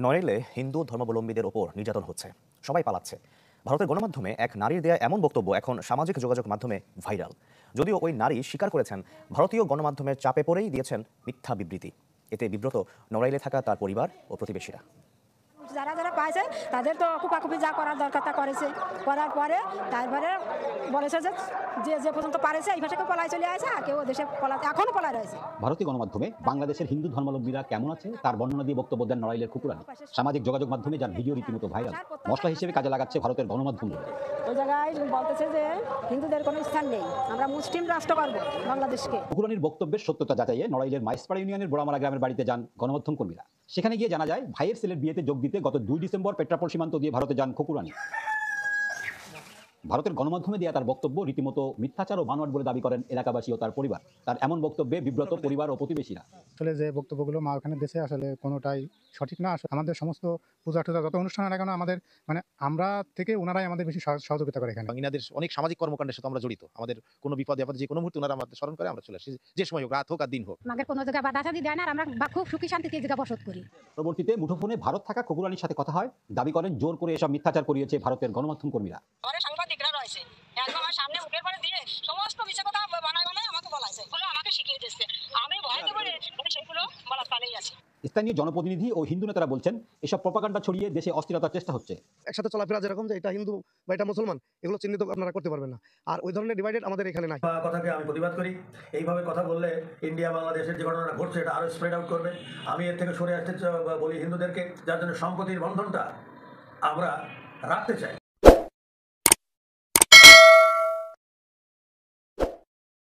নড়াইলে হিন্দু ধর্মাবলম্বীদের ওপর নির্যাতন হচ্ছে, সবাই পালাচ্ছে। ভারতের গণমাধ্যমে এক নারীর দেয়া এমন বক্তব্য এখন সামাজিক যোগাযোগ মাধ্যমে ভাইরাল। যদিও ওই নারী স্বীকার করেছেন ভারতীয় গণমাধ্যমের চাপে পড়েই দিয়েছেন মিথ্যা বিবৃতি। এতে বিব্রত নড়াইলে থাকা তার পরিবার ও প্রতিবেশীরা। যারা যারা পাইছে তাদের তো কুপাকুপি যা করার দরকার তা করেছে, করার পরে তারপরে বলেছে যে যে যে পর্যন্ত পারেছে এই ভাষাকে পলায় চলে আসে, আর কেউ দেশে পলাতে এখনো পলায় রয়েছে। ভারতীয় গণমাধ্যমে বাংলাদেশের হিন্দু ধর্মাবলম্বীরা কেমন আছে তার বর্ণনা দিয়ে বক্তব্য দেন নড়াইলের খুকুরানী। সামাজিক যোগাযোগ মাধ্যমে যার ভিডিও রীতিমতো ভাইরাল, মশলা হিসেবে কাজে লাগাচ্ছে ভারতের গণমাধ্যমগুলো। ওই জায়গায় বলতেছে যে হিন্দুদের কোনো স্থান নেই, আমরা মুসলিম রাষ্ট্র করবো বাংলাদেশকে। খুকুরানীর বক্তব্যের সত্যতা যাচাইয়ে নড়াইলের মাইসপাড়া ইউনিয়নের বোড়ামারা গ্রামের বাড়িতে যান গণমাধ্যম কর্মীরা। সেখানে গিয়ে জানা যায় ভাইয়ের ছেলের বিয়েতে যোগ দিতে গত 2 ডিসেম্বর পেট্রাপোল সীমান্ত দিয়ে ভারতে যান খুকুরানী। ভারতের গণমাধ্যমে দেয়া তার বক্তব্য রীতিমতো মিথ্যাচার ও বানোয়াট বলে দাবি করেন এলাকাবাসী ও তার পরিবার। তার এমন বক্তব্যে বিব্রত পরিবার ও প্রতিবেশীরা। আসলে যে বক্তব্যগুলো মা ওখানে দেশে আসলে কোনোটাই সঠিক না। আসলে আমাদের সমস্ত পূজা টুজা যত অনুষ্ঠান হয় না কেন, আমাদের মানে আমরা থেকে ওনারাই আমাদের বেশি সহযোগিতা করে এখানে। ইনাদের অনেক সামাজিক কর্মকাণ্ডের সাথে আমরা জড়িত। আমাদের কোনো বিপদে আপদে যে কোনো মুহূর্তে ওনারা আমাদের স্মরণ করে, আমরা চলে আসি, যে সময় হোক, রাত হোক আর দিন হোক। আমাদের কোনো জায়গায় বাধা সাধি দেয় না, আর আমরা খুব সুখী শান্তিতে এই জায়গায় বসত করি। পরবর্তীতে মুঠোফোনে ভারত থাকা খুকুরানীর সাথে কথা হয়। দাবি করেন জোর করে এসব মিথ্যাচার করিয়েছে ভারতের গণমাধ্যম কর্মীরা। সাংবাদিকরা রয়েছে, একদম আমার সামনে মুখের পরে দিয়ে সমস্ত মিছে কথা বানায় বানায় আমাকে বলাইছে, বলে আমাকে শিখিয়ে দিচ্ছে। আমি ভয়তে বলে সেগুলো বলার পালেই আছি। স্থানীয় জনপ্রতিনিধি ও হিন্দু নেতারা বলছেন এসব প্রপাগান্ডা ছড়িয়ে দেশে অস্থিরতার চেষ্টা হচ্ছে। একসাথে চলাফেরা যেরকম যে এটা হিন্দু বা এটা মুসলমান, এগুলো চিহ্নিত আপনারা করতে পারবেন না। আর ওই ধরনের ডিভাইডেড আমাদের এখানে নাই। কথাকে আমি প্রতিবাদ করি। এইভাবে কথা বললে ইন্ডিয়া বাংলাদেশের যে ঘটনাটা ঘটছে এটা আরো স্প্রেড আউট করবে। আমি এর থেকে সরে আসতে বলি হিন্দুদেরকে, যার জন্য সম্পত্তির বন্ধনটা আমরা রাখতে চাই।